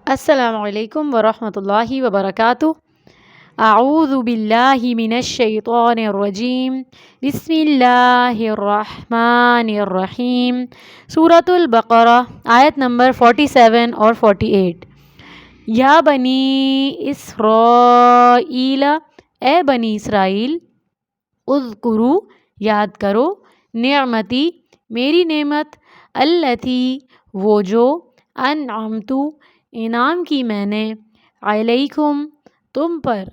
السلام علیکم ورحمۃ اللہ وبرکاتہ۔ اعوذ باللہ من الشیطان الرجیم، بسم اللہ الرحمن الرحیم۔ سورۃ البقرہ آیت نمبر 47 اور 48۔ یا بنی اسرائیل، اے بنی اسرائیل، اذکروا، یاد کرو، نعمتی، میری نعمت، التی، وہ جو، انعمت، انعام کی میں نے، علیکم، تم پر،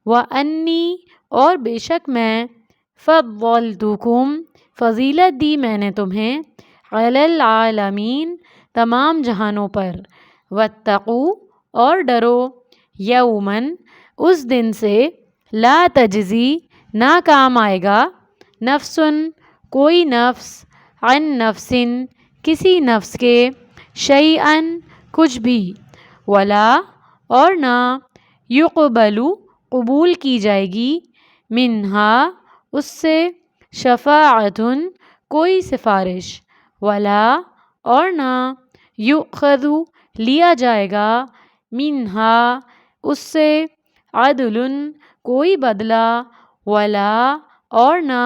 وانی، اور بے شک میں، فضلتکم، فضیلت دی میں نے تمہیں، علی العالمین، تمام جہانوں پر، واتقوا، اور ڈرو، یومن، اس دن سے، لا تجزی، نہ کام آئے گا، نفسن، کوئی نفس، عن نفسن، کسی نفس کے، شیئن، کچھ بھی، ولا، اور نہ، یقبل، قبول کی جائے گی، منہا، اس سے، شفاعتن، کوئی سفارش، ولا، اور نہ، یؤخذ، لیا جائے گا، منہا، اس سے، عدل، کوئی بدلہ، ولا، اور نہ،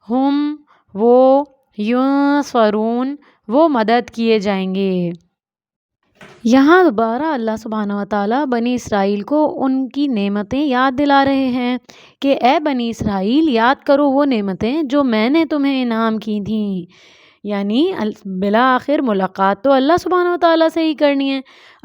ہم، وہ، ینصرون، وہ مدد کیے جائیں گے۔ یہاں دوبارہ اللہ سبحانہ وتعالیٰ بنی اسرائیل کو ان کی نعمتیں یاد دلا رہے ہیں کہ اے بنی اسرائیل، یاد کرو وہ نعمتیں جو میں نے تمہیں انعام کی تھیں۔ یعنی بالآخر ملاقات تو اللہ سبحانہ وتعالیٰ سے ہی کرنی ہے،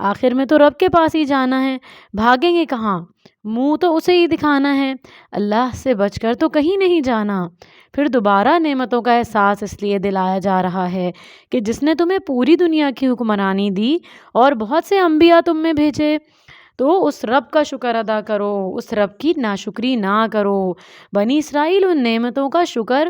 آخر میں تو رب کے پاس ہی جانا ہے، بھاگیں گے کہاں؟ منہ تو اسے ہی دکھانا ہے، اللہ سے بچ کر تو کہیں نہیں جانا۔ پھر دوبارہ نعمتوں کا احساس اس لیے دلایا جا رہا ہے کہ جس نے تمہیں پوری دنیا کی حکمرانی دی اور بہت سے انبیاء تم میں بھیجے، تو اس رب کا شکر ادا کرو، اس رب کی ناشکری نہ کرو۔ بنی اسرائیل ان نعمتوں کا شکر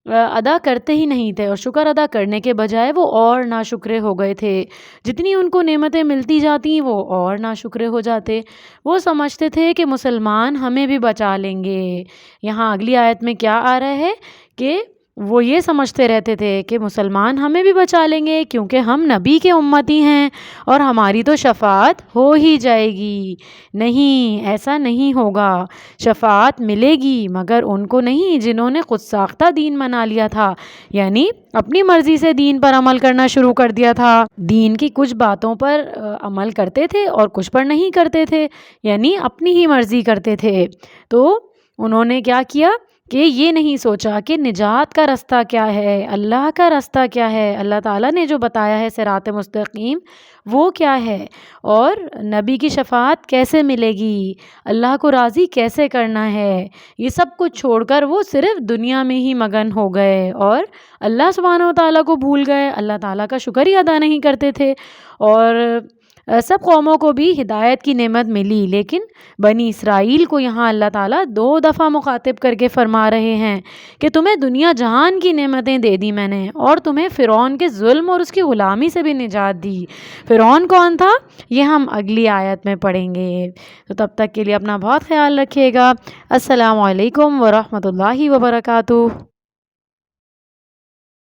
ادا کرتے ہی نہیں تھے، اور شکر ادا کرنے کے بجائے وہ اور ناشکرے ہو گئے تھے۔ جتنی ان کو نعمتیں ملتی جاتی وہ اور ناشکرے ہو جاتے۔ وہ سمجھتے تھے کہ مسلمان ہمیں بھی بچا لیں گے۔ یہاں اگلی آیت میں کیا آ رہا ہے کہ وہ یہ سمجھتے رہتے تھے کہ مسلمان ہمیں بھی بچا لیں گے کیونکہ ہم نبی کے امتی ہیں اور ہماری تو شفاعت ہو ہی جائے گی۔ نہیں، ایسا نہیں ہوگا۔ شفاعت ملے گی مگر ان کو نہیں جنہوں نے خود ساختہ دین بنا لیا تھا، یعنی اپنی مرضی سے دین پر عمل کرنا شروع کر دیا تھا۔ دین کی کچھ باتوں پر عمل کرتے تھے اور کچھ پر نہیں کرتے تھے، یعنی اپنی ہی مرضی کرتے تھے۔ تو انہوں نے کیا کیا کہ یہ نہیں سوچا کہ نجات کا رستہ کیا ہے، اللہ کا رستہ کیا ہے، اللہ تعالیٰ نے جو بتایا ہے صراط مستقیم وہ کیا ہے، اور نبی کی شفاعت کیسے ملے گی، اللہ کو راضی کیسے کرنا ہے۔ یہ سب کچھ چھوڑ کر وہ صرف دنیا میں ہی مگن ہو گئے اور اللہ سبحانہ وتعالیٰ کو بھول گئے، اللہ تعالیٰ کا شکر ہی ادا نہیں کرتے تھے۔ اور سب قوموں کو بھی ہدایت کی نعمت ملی، لیکن بنی اسرائیل کو یہاں اللہ تعالیٰ 2 دفعہ مخاطب کر کے فرما رہے ہیں کہ تمہیں دنیا جہان کی نعمتیں دے دی میں نے، اور تمہیں فرعون کے ظلم اور اس کی غلامی سے بھی نجات دی۔ فرعون کون تھا یہ ہم اگلی آیت میں پڑھیں گے۔ تو تب تک کے لیے اپنا بہت خیال رکھیے گا۔ السلام علیکم ورحمۃ اللہ وبرکاتہ۔